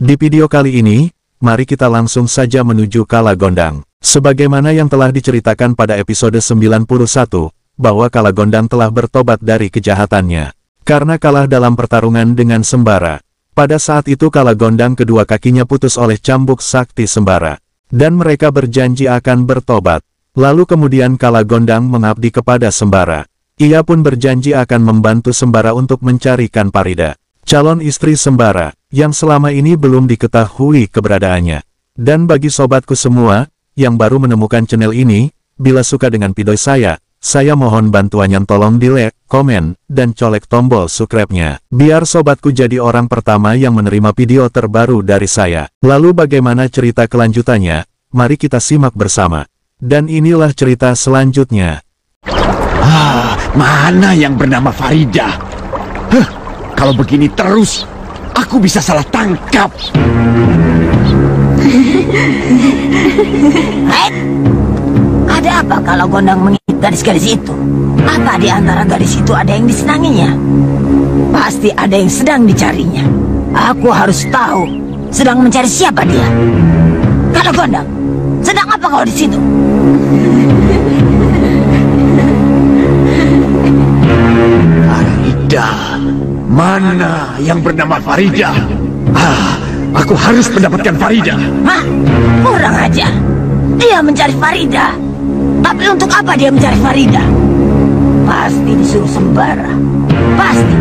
Di video kali ini, mari kita langsung saja menuju Kalagondang. Sebagaimana yang telah diceritakan pada episode 91, bahwa Kalagondang telah bertobat dari kejahatannya. Karena kalah dalam pertarungan dengan Sembara. Pada saat itu Kalagondang kedua kakinya putus oleh cambuk sakti Sembara. Dan mereka berjanji akan bertobat. Lalu kemudian Kalagondang mengabdi kepada Sembara. Ia pun berjanji akan membantu Sembara untuk mencarikan Farida, calon istri Sembara, yang selama ini belum diketahui keberadaannya. Dan bagi sobatku semua, yang baru menemukan channel ini, bila suka dengan video saya mohon bantuannya tolong di like, komen, dan colek tombol subscribe-nya. Biar sobatku jadi orang pertama yang menerima video terbaru dari saya. Lalu bagaimana cerita kelanjutannya? Mari kita simak bersama. Dan inilah cerita selanjutnya. Mana yang bernama Farida? Kalau begini terus, aku bisa salah tangkap. Ada apa kalau Gondang mengingat gadis-gadis itu? Apa di antara gadis itu ada yang disenanginya? Pasti ada yang sedang dicarinya. Aku harus tahu sedang mencari siapa dia. Kalau Gondang, sedang apa kau di situ? Farida, mana yang bernama Farida? Aku harus mendapatkan Farida. Kurang aja. Dia mencari Farida. Tapi untuk apa dia mencari Farida? Pasti disuruh Sembara. Pasti.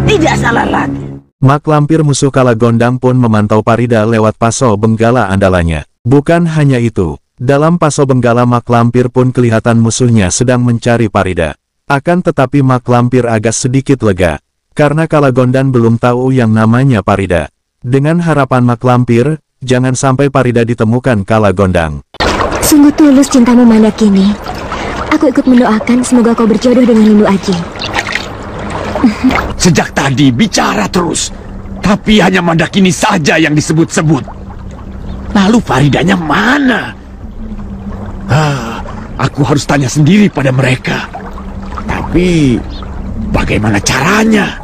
Tidak salah lagi. Mak lampir musuh Kalagondang pun memantau Farida lewat paso benggala andalannya. Bukan hanya itu. Dalam paso benggala mak lampir pun kelihatan musuhnya sedang mencari Farida. Akan tetapi mak lampir agak sedikit lega. Karena Kalagondang belum tahu yang namanya Farida. Dengan harapan mak lampir, jangan sampai Farida ditemukan Kalagondang. Sungguh tulus cintamu Mandakini. Aku ikut mendoakan semoga kau berjodoh dengan Lindu Aji. Sejak tadi bicara terus, tapi hanya Mandakini saja yang disebut-sebut. Lalu Faridanya mana? Aku harus tanya sendiri pada mereka. Tapi bagaimana caranya?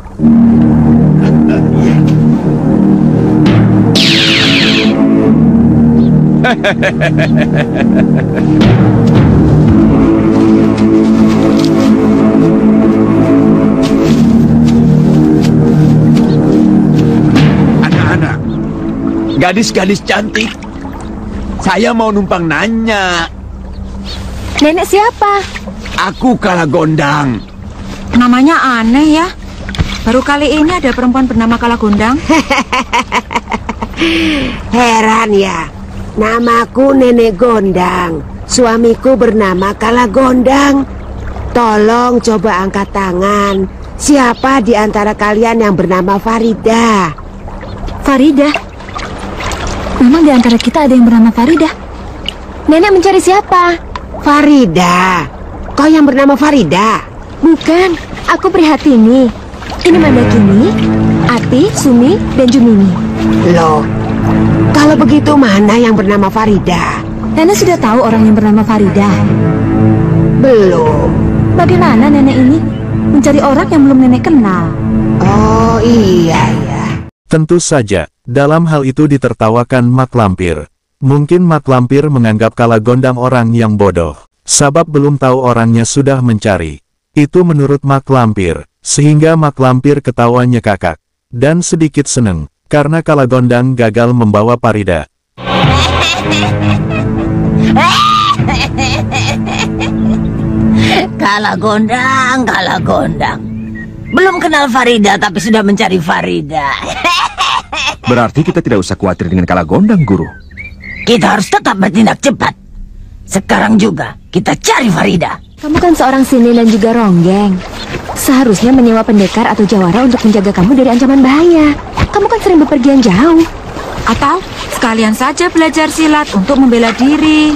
Anak-anak, gadis-gadis cantik, saya mau numpang nanya. Nenek siapa? Aku Kalagondang. Namanya aneh ya. Baru kali ini ada perempuan bernama Kalagondang. Heran ya. Namaku Nenek Gondang. Suamiku bernama Kalagondang. Tolong coba angkat tangan. Siapa di antara kalian yang bernama Farida? Farida? Memang di antara kita ada yang bernama Farida? Nenek mencari siapa? Farida. Kau yang bernama Farida? Bukan, aku Prihatini. Ini Mandakini, Ati, Sumi, dan Jumini. Loh, kalau begitu mana yang bernama Farida? Nenek sudah tahu orang yang bernama Farida? Belum. Bagaimana nenek ini mencari orang yang belum nenek kenal? Oh iya ya. Tentu saja, dalam hal itu ditertawakan mak lampir. Mungkin mak lampir menganggap Kalagondang orang yang bodoh. Sabab belum tahu orangnya sudah mencari. Itu menurut mak lampir. Sehingga mak lampir ketawa nyekakak. Dan sedikit seneng. Karena Kalagondang gagal membawa Farida. Kalagondang. Belum kenal Farida tapi sudah mencari Farida. Berarti kita tidak usah khawatir dengan Kalagondang, Guru. Kita harus tetap bertindak cepat. Sekarang juga kita cari Farida. Kamu kan seorang sini dan juga ronggeng. Seharusnya menyewa pendekar atau jawara untuk menjaga kamu dari ancaman bahaya. Kamu kan sering bepergian jauh. Atau sekalian saja belajar silat untuk membela diri.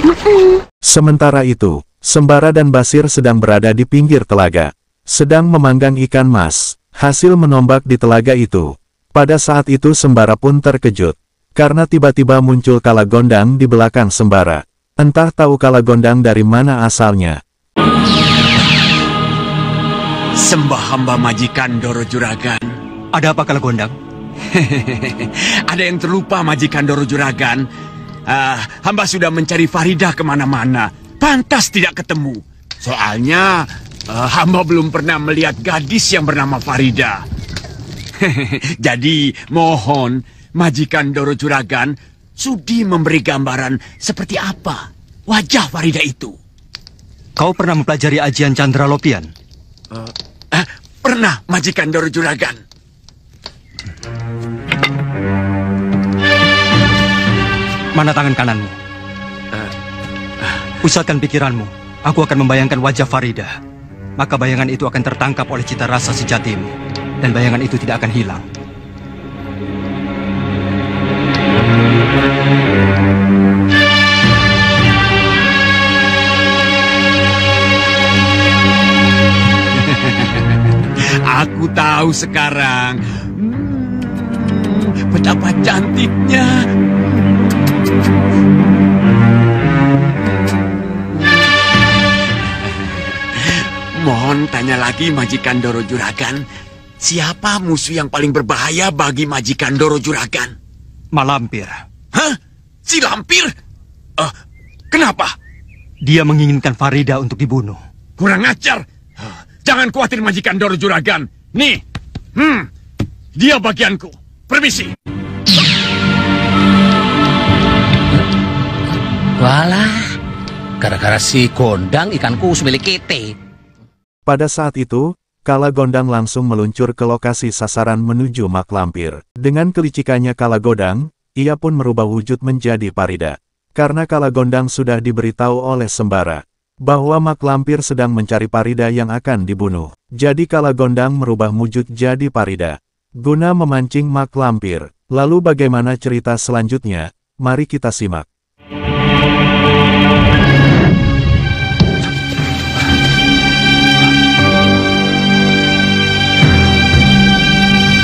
Sementara itu, Sembara dan Basir sedang berada di pinggir telaga. Sedang memanggang ikan mas. Hasil menombak di telaga itu. Pada saat itu Sembara pun terkejut. Karena tiba-tiba muncul Kalagondang di belakang Sembara. Entah tahu Kalagondang dari mana asalnya. Sembah hamba majikan Doro Juragan. Ada apa Kalagondang? Ada yang terlupa, Majikan Doro Juragan. Hamba sudah mencari Farida kemana-mana. Pantas tidak ketemu. Soalnya hamba belum pernah melihat gadis yang bernama Farida. Jadi mohon Majikan Doro Juragan sudi memberi gambaran seperti apa wajah Farida itu. Kau pernah mempelajari ajian Candra Lopian? Pernah, Majikan Doro Juragan. Mana tangan kananmu? Pusatkan pikiranmu. Aku akan membayangkan wajah Farida. Maka bayangan itu akan tertangkap oleh cita rasa sejatimu. Dan bayangan itu tidak akan hilang. Aku tahu sekarang. Betapa cantiknya. Mohon tanya lagi, Majikan Doro Juragan. Siapa musuh yang paling berbahaya bagi Majikan Doro Juragan? Malampir. Hah? Si Lampir? Kenapa? Dia menginginkan Farida untuk dibunuh. Kurang ajar. Jangan khawatir, Majikan Doro Juragan. Nih. Dia bagianku. Permisi. Walah, gara-gara si Gondang ikanku milik kita. Pada saat itu, Kala Gondang langsung meluncur ke lokasi sasaran menuju Mak Lampir. Dengan kelicikannya Kala Gondang, ia pun merubah wujud menjadi Farida. Karena Kala Gondang sudah diberitahu oleh Sembara bahwa Mak Lampir sedang mencari Farida yang akan dibunuh. Jadi Kala Gondang merubah wujud jadi Farida guna memancing Mak Lampir. Lalu bagaimana cerita selanjutnya? Mari kita simak.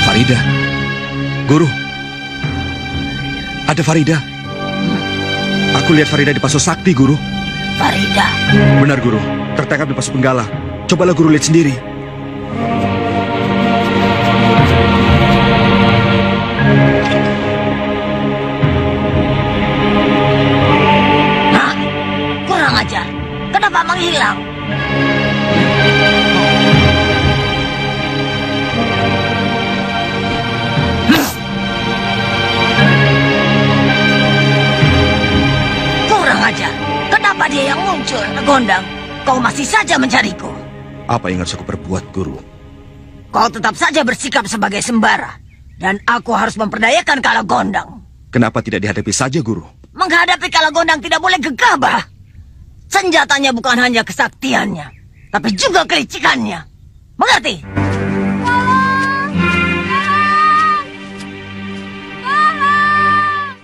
Farida. Guru. Ada Farida. Aku lihat Farida di Paso Sakti, Guru. Farida. Benar, Guru. Tertangkap di Paso Penggala. Cobalah Guru lihat sendiri. Hah? Kurang ajar. Kenapa menghilang? Kenapa dia yang muncul, Gondang? Kau masih saja mencariku. Apa yang harus aku perbuat, Guru? Kau tetap saja bersikap sebagai Sembara. Dan aku harus memperdayakan Kala Gondang. Kenapa tidak dihadapi saja, Guru? Menghadapi Kala Gondang tidak boleh gegabah. Senjatanya bukan hanya kesaktiannya, tapi juga kelicikannya. Mengerti?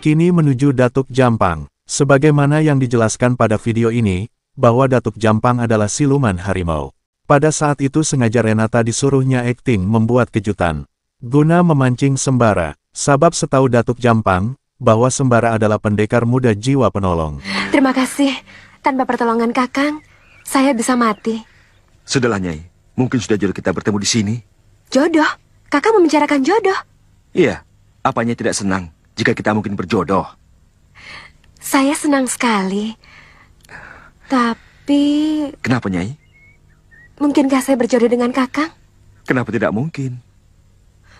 Kini menuju Datuk Jampang. Sebagaimana yang dijelaskan pada video ini, bahwa Datuk Jampang adalah siluman harimau. Pada saat itu sengaja Renata disuruhnya akting membuat kejutan. Guna memancing Sembara, sebab setahu Datuk Jampang, bahwa Sembara adalah pendekar muda jiwa penolong. Terima kasih. Tanpa pertolongan Kakang, saya bisa mati. Sudahlah, Nyai. Mungkin sudah jodoh kita bertemu di sini. Jodoh? Kakang membicarakan jodoh? Iya. Apanya tidak senang jika kita mungkin berjodoh? Saya senang sekali. Tapi... Kenapa, Nyai? Mungkinkah saya berjodoh dengan Kakang? Kenapa tidak mungkin?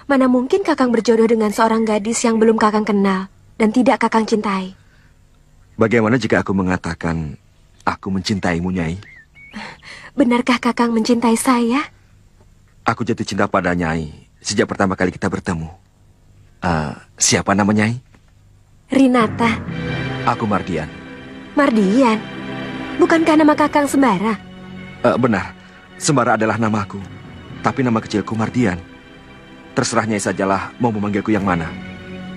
Mana mungkin Kakang berjodoh dengan seorang gadis yang belum Kakang kenal dan tidak Kakang cintai? Bagaimana jika aku mengatakan aku mencintaimu, Nyai? Benarkah Kakang mencintai saya? Aku jatuh cinta pada Nyai sejak pertama kali kita bertemu. Siapa nama Nyai? Rinata. Aku Mardian. Mardian? Bukankah nama Kakang Sembara? Benar, Sembara adalah namaku. Tapi nama kecilku Mardian. Terserah Nyai sajalah mau memanggilku yang mana.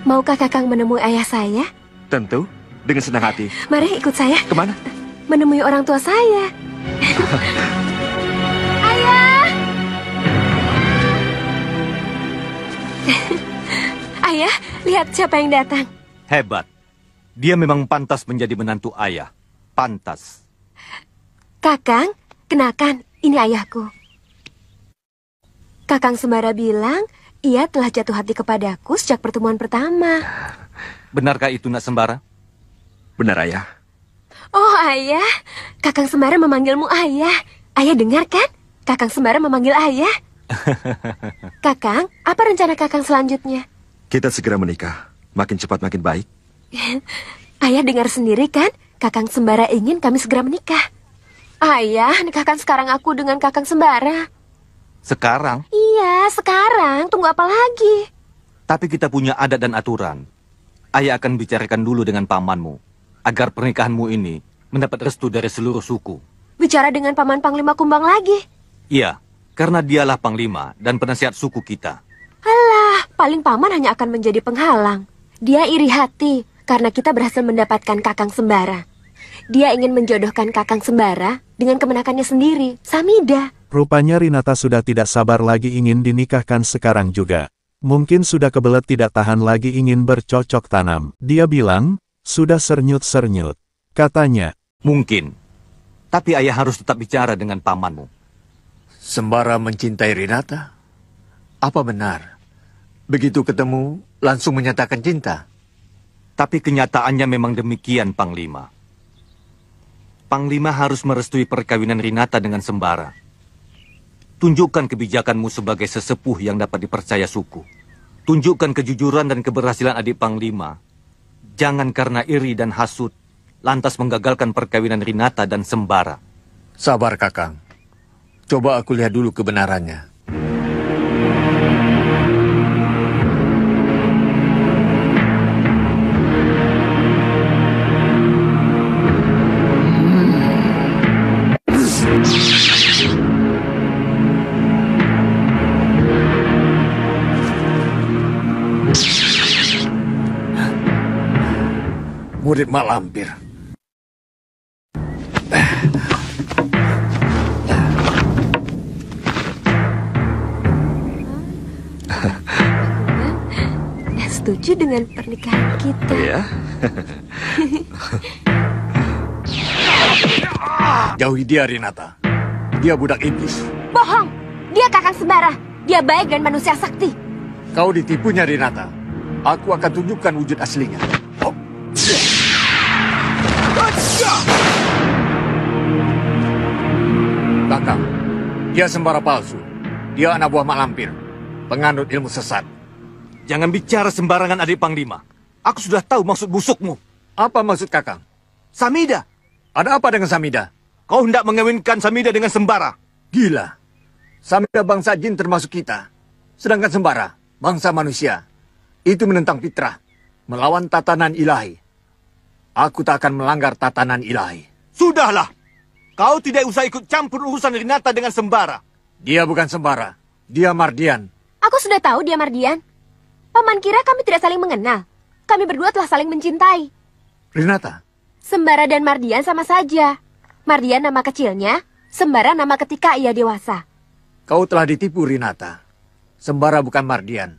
Maukah Kakang menemui ayah saya? Tentu, dengan senang hati. Mari ikut saya. Kemana? Menemui orang tua saya. Ayah! Ayah, lihat siapa yang datang. Hebat. Dia memang pantas menjadi menantu ayah. Pantas. Kakang, kenalkan, ini ayahku. Kakang Sembara bilang, Ia telah jatuh hati kepadaku sejak pertemuan pertama. Benarkah itu, Nak Sembara? Benar, Ayah. Oh, Ayah. Kakang Sembara memanggilmu Ayah. Ayah dengar kan? Kakang Sembara memanggil Ayah. Kakang, apa rencana Kakang selanjutnya? Kita segera menikah. Makin cepat makin baik. Ayah dengar sendiri kan? Kakang Sembara ingin kami segera menikah. Ayah, nikahkan sekarang aku dengan Kakang Sembara. Sekarang? Iya, sekarang. Tunggu apa lagi? Tapi kita punya adat dan aturan. Ayah akan bicarakan dulu dengan pamanmu, agar pernikahanmu ini mendapat restu dari seluruh suku. Bicara dengan Paman Panglima Kumbang lagi? Iya, karena dialah panglima dan penasihat suku kita. Alah, paling Paman hanya akan menjadi penghalang. Dia iri hati karena kita berhasil mendapatkan Kakang Sembara. Dia ingin menjodohkan Kakang Sembara dengan kemenakannya sendiri, Samida. Rupanya Rinata sudah tidak sabar lagi ingin dinikahkan sekarang juga. Mungkin sudah kebelet tidak tahan lagi ingin bercocok tanam. Dia bilang, sudah sernyut-sernyut. Katanya, mungkin. Tapi ayah harus tetap bicara dengan pamanmu. Sembara mencintai Rinata? Apa benar? Begitu ketemu, langsung menyatakan cinta? Tapi kenyataannya memang demikian, Panglima. Panglima harus merestui perkawinan Rinata dengan Sembara. Tunjukkan kebijakanmu sebagai sesepuh yang dapat dipercaya suku. Tunjukkan kejujuran dan keberhasilan adik Panglima. Jangan karena iri dan hasut, lantas menggagalkan perkawinan Rinata dan Sembara. Sabar, Kakang. Coba aku lihat dulu kebenarannya. Murid Mak Lampir. Setuju dengan pernikahan kita. Iya. Jauhi dia, Rinata. Dia budak iblis. Bohong! Dia Kakang Sembara. Dia baik dan manusia sakti. Kau ditipunya, Rinata. Aku akan tunjukkan wujud aslinya. Kakang, dia Sembara palsu. Dia anak buah Mak Lampir, penganut ilmu sesat. Jangan bicara sembarangan, adik Panglima. Aku sudah tahu maksud busukmu. Apa maksud Kakang? Samida. Ada apa dengan Samida? Kau hendak mengawinkan Samida dengan Sembara. Gila. Samida bangsa jin termasuk kita. Sedangkan Sembara, bangsa manusia. Itu menentang fitrah, melawan tatanan ilahi. Aku tak akan melanggar tatanan ilahi. Sudahlah. Kau tidak usah ikut campur urusan Rinata dengan Sembara. Dia bukan Sembara. Dia Mardian. Aku sudah tahu dia Mardian. Paman kira kami tidak saling mengenal. Kami berdua telah saling mencintai. Rinata? Sembara dan Mardian sama saja. Mardian nama kecilnya, Sembara nama ketika ia dewasa. Kau telah ditipu, Rinata. Sembara bukan Mardian.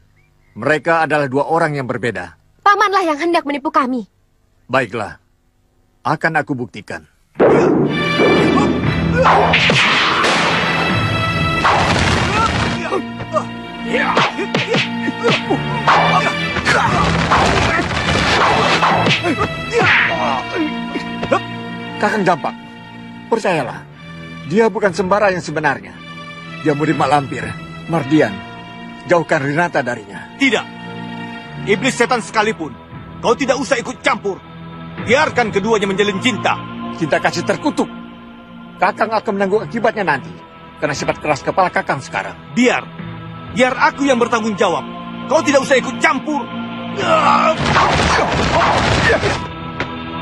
Mereka adalah dua orang yang berbeda. Pamanlah yang hendak menipu kami. Baiklah. Akan aku buktikan. Kakang Jampak, percayalah. Dia bukan Sembara yang sebenarnya. Dia murid Mak Lampir, Mardian. Jauhkan Rinata darinya. Tidak. Iblis setan sekalipun. Kau tidak usah ikut campur. Biarkan keduanya menjalin cinta. Cinta kasih terkutuk. Kakang akan menanggung akibatnya nanti. Karena sifat keras kepala Kakang sekarang. Biar aku yang bertanggung jawab. Kau tidak usah ikut campur.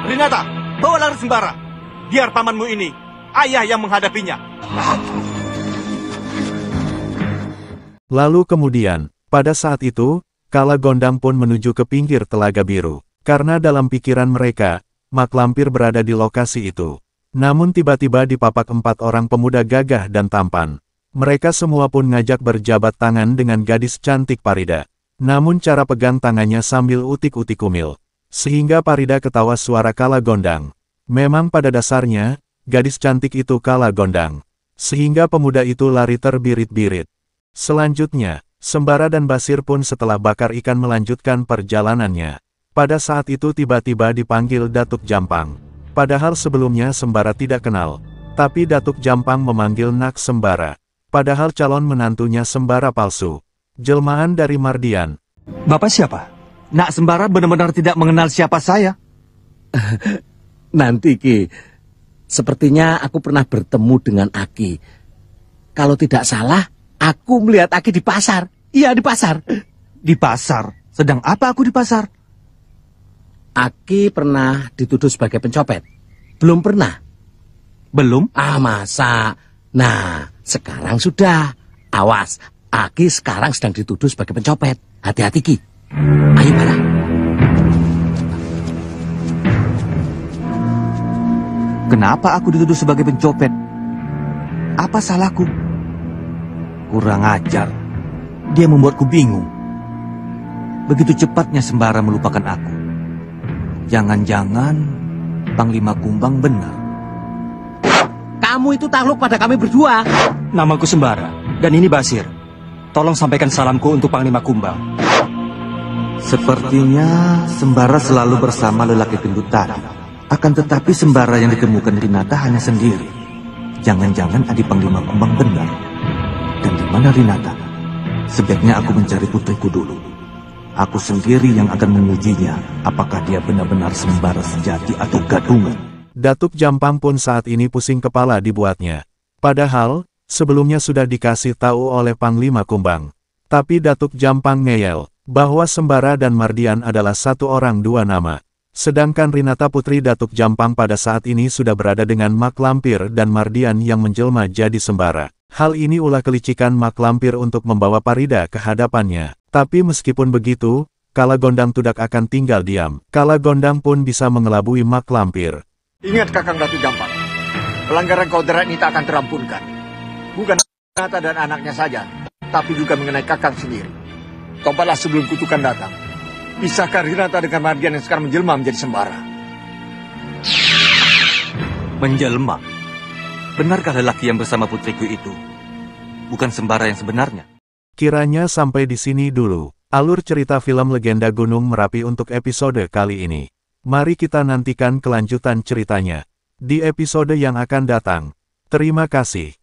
Rinata, bawa lari Sembara. Biar pamanmu ini, ayah yang menghadapinya. Lalu kemudian, pada saat itu, Kala Gondang pun menuju ke pinggir Telaga Biru. Karena dalam pikiran mereka, Mak Lampir berada di lokasi itu. Namun tiba-tiba dipapak 4 orang pemuda gagah dan tampan. Mereka semua pun ngajak berjabat tangan dengan gadis cantik Parida. Namun cara pegang tangannya sambil utik-utik kumil. Sehingga Parida ketawa suara Kala Gondang. Memang pada dasarnya, gadis cantik itu Kala Gondang. Sehingga pemuda itu lari terbirit-birit. Selanjutnya, Sembara dan Basir pun setelah bakar ikan melanjutkan perjalanannya. Pada saat itu tiba-tiba dipanggil Datuk Jampang. Padahal sebelumnya Sembara tidak kenal. Tapi Datuk Jampang memanggil Nak Sembara. Padahal calon menantunya Sembara palsu. Jelmaan dari Mardian. Bapak siapa? Nak Sembara benar-benar tidak mengenal siapa saya. Nanti Ki, sepertinya aku pernah bertemu dengan Aki. Kalau tidak salah, aku melihat Aki di pasar. Iya, di pasar. Di pasar? Sedang apa aku di pasar? Aki pernah dituduh sebagai pencopet. Belum pernah? Belum? Ah, masa? Nah, sekarang sudah. Awas, Aki sekarang sedang dituduh sebagai pencopet. Hati-hati, Ki. Ayo, Bara. Kenapa aku dituduh sebagai pencopet? Apa salahku? Kurang ajar. Dia membuatku bingung. Begitu cepatnya Sembara melupakan aku. Jangan-jangan Panglima Kumbang benar. Kamu itu takluk pada kami berdua. Namaku Sembara, dan ini Basir. Tolong sampaikan salamku untuk Panglima Kumbang. Sepertinya Sembara selalu bersama lelaki gendut tadi. Akan tetapi Sembara yang ditemukan Rinata hanya sendiri. Jangan-jangan adik Panglima Kumbang benar. Dan di mana Rinata? Sebaiknya aku mencari putriku dulu. Aku sendiri yang akan mengujinya. Apakah dia benar-benar Sembara sejati atau gadungan? Datuk Jampang pun saat ini pusing kepala dibuatnya. Padahal, sebelumnya sudah dikasih tahu oleh Panglima Kumbang. Tapi Datuk Jampang ngeyel, bahwa Sembara dan Mardian adalah satu orang dua nama. Sedangkan Rinata putri Datuk Jampang pada saat ini sudah berada dengan Mak Lampir dan Mardian yang menjelma jadi Sembara. Hal ini ulah kelicikan Mak Lampir untuk membawa Farida ke hadapannya. Tapi meskipun begitu, Kala Gondang tidak akan tinggal diam. Kala Gondang pun bisa mengelabui Mak Lampir. Ingat Kakang Datuk Jampang, pelanggaran kodrat ini tak akan terampunkan. Bukan Rinata dan anaknya saja, tapi juga mengenai Kakang sendiri. Tobatlah sebelum kutukan datang. Pisahkan Rinata dengan Mardian yang sekarang menjelma menjadi Sembara. Menjelma? Benarkah lelaki yang bersama putriku itu bukan Sembara yang sebenarnya? Kiranya sampai di sini dulu alur cerita film Legenda Gunung Merapi untuk episode kali ini. Mari kita nantikan kelanjutan ceritanya di episode yang akan datang. Terima kasih.